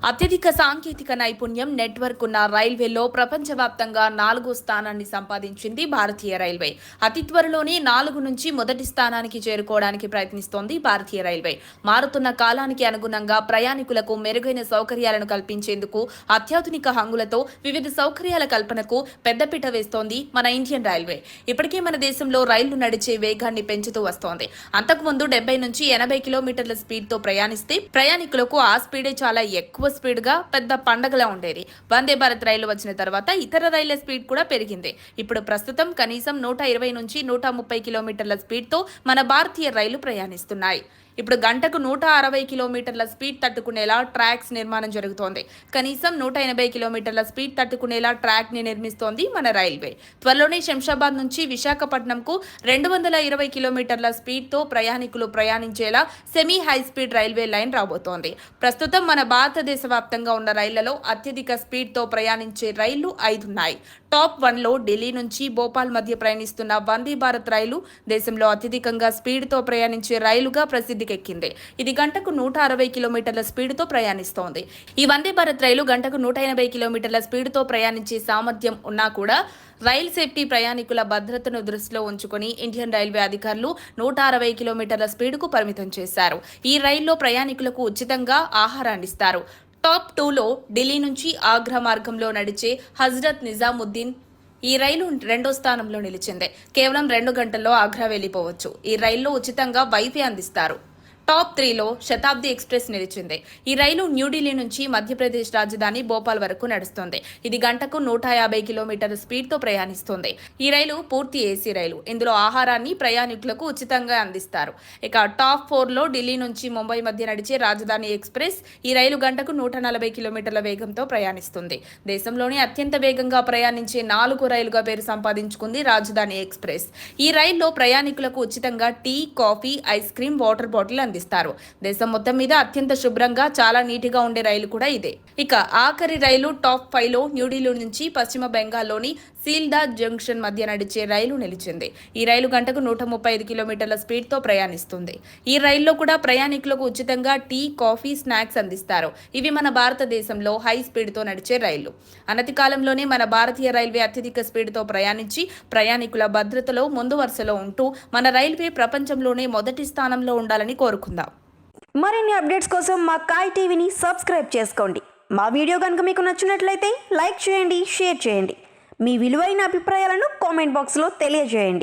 అత్యధిక సాంకేతిక నైపుణ్యం నెట్వర్క్ ఉన్న రైల్వేలో ప్రపంచవ్యాప్తంగా 4వ స్థానాన్ని సంపాదించింది భారతీయ రైల్వే. అతి త్వరలోనే 4 నుంచి మొదటి స్థానానికి చేరుకోవడానికి ప్రయత్నిస్తోంది భారతీయ రైల్వే. మారుతున్న కాలానికి అనుగుణంగా ప్రయాణికులకు మెరుగైన సౌకర్యాలను కల్పించేందుకు అత్యాధునిక హంగులతో వివిధ సౌకర్యాల కల్పనకు పెద్దపీట వేస్తోంది మన ఇండియన్ రైల్వే. ఇప్పటికే మన దేశంలో రైళ్లు నడిచే వేగాన్ని పెంచుతూ వస్తోంది. అంతకుముందు 70 నుంచి 80 కిలోమీటర్ల స్పీడ్తో ప్రయాణిస్తే ప్రయాణికులకు ఆ స్పీడే చాలా ఎక్కువ స్పీడ్ గా పెద్ద పండగలా ఉండేది. వందే భారత్ రైలు వచ్చిన తర్వాత ఇతర రైళ్ల స్పీడ్ కూడా పెరిగింది. ఇప్పుడు ప్రస్తుతం కనీసం 120 నుంచి 130 కిలోమీటర్ల స్పీడ్ తో మన భారతీయ రైలు ప్రయాణిస్తున్నాయి. ఇప్పుడు గంటకు 160 కిలోమీటర్ల స్పీడ్ తట్టుకునేలా ట్రాక్స్ నిర్మాణం జరుగుతోంది. కనీసం 180 కిలోమీటర్ల స్పీడ్ తట్టుకునేలా ట్రాక్ ని నిర్మిస్తోంది మన రైల్వే. త్వరలోనే శంషాబాద్ నుంచి విశాఖపట్నంకు 220 కిలోమీటర్ల స్పీడ్ తో ప్రయాణికులు ప్రయాణించేలా semi high speed railway line రాబోతోంది. ప్రస్తుతం మన భారతదేశ వ్యాప్తంగా ఉన్న రైళ్లలో అత్యధిక స్పీడ్ తో ప్రయాణించే రైళ్లు 5 ఉన్నాయి. టాప్ 1లో ఢిల్లీ నుంచి భోపాల్ మధ్య ప్రయాణిస్తున్న వందే భారత్ రైలు దేశంలో అత్యధికంగా స్పీడ్ తో ప్రయాణించే రైలుగా ప్రసిద్ధికెక్కింది. ఇది గంటకు 160 కిలోమీటర్ల స్పీడ్ తో ప్రయాణిస్తోంది. ఈ వందే భారత్ రైలు గంటకు 180 కిలోమీటర్ల స్పీడ్ తో ప్రయాణించే సామర్థ్యం ఉన్నా కూడా రైల్ సేఫ్టీ, ప్రయాణికుల భద్రతను దృష్టిలో ఉంచుకుని ఇండియన్ రైల్వే అధికారులు 160 కిలోమీటర్ల స్పీడ్కు పరిమితం చేశారు. ఈ రైల్లో ప్రయాణికులకు ఉచితంగా ఆహారాన్ని ఇస్తారు. టాప్ 2లో ఢిల్లీ నుంచి ఆగ్రా మార్గంలో నడిచే హజ్రత్ నిజాముద్దీన్ ఈ రైలు 2వ స్థానంలో నిలిచింది. కేవలం 2 గంటల్లో ఆగ్రా వెళ్లిపోవచ్చు. ఈ రైల్లో ఉచితంగా వైఫై అందిస్తారు. టాప్ 3లో శతాబ్ది ఎక్స్ప్రెస్ నిలిచింది. ఈ రైలు న్యూఢిల్లీ నుంచి మధ్యప్రదేశ్ రాజధాని భోపాల్ వరకు నడుస్తుంది. ఇది గంటకు 150 కిలోమీటర్ల స్పీడ్తో ప్రయాణిస్తుంది. ఈ రైలు పూర్తి ఏసీ రైలు. ఇందులో ఆహారాన్ని ప్రయాణికులకు ఉచితంగా అందిస్తారు. ఇక టాప్ 4లో ఢిల్లీ నుంచి ముంబై మధ్య నడిచే రాజధాని ఎక్స్ప్రెస్. ఈ రైలు గంటకు 140 కిలోమీటర్ల వేగంతో ప్రయాణిస్తుంది. దేశంలోనే అత్యంత వేగంగా ప్రయాణించే 4వ రైలుగా పేరు సంపాదించుకుంది రాజధాని ఎక్స్ప్రెస్. ఈ రైల్లో ప్రయాణికులకు ఉచితంగా tea, coffee, ice cream, water bottle అందిస్తారు. దేశం మొత్తం మీద అత్యంత శుభ్రంగా, చాలా నీటిగా ఉండే రైలు కూడా ఇదే. ఇక ఆఖరి రైలు టాప్ 5లో న్యూఢిల్లీ నుంచి పశ్చిమ బెంగాల్లోని సీల్దా జంక్షన్ మధ్య నడిచే రైలు నిలిచింది. ఈ రైలు గంటకు 135 కిలోమీటర్ల స్పీడ్తో ప్రయాణిస్తుంది. ఈ రైల్లో కూడా ప్రయాణికులకు ఉచితంగా టీ, కాఫీ, స్నాక్స్ అందిస్తారు. ఇవి మన భారతదేశంలో హై స్పీడ్తో నడిచే రైళ్లు. అనతి కాలంలోనే మన భారతీయ రైల్వే అత్యధిక స్పీడ్తో ప్రయాణించి ప్రయాణికుల భద్రతలో ముందు వరుసలో ఉంటూ మన రైల్వే ప్రపంచంలోనే మొదటి స్థానంలో ఉండాలని కోరుకుందాం. మరిన్ని అప్డేట్స్ కోసం మా కాయ్ టీవీని సబ్స్క్రైబ్ చేసుకోండి. మా వీడియో కనుక మీకు నచ్చినట్లయితే లైక్ చేయండి, షేర్ చేయండి. మీ విలువైన అభిప్రాయాలను కామెంట్ బాక్స్లో తెలియజేయండి.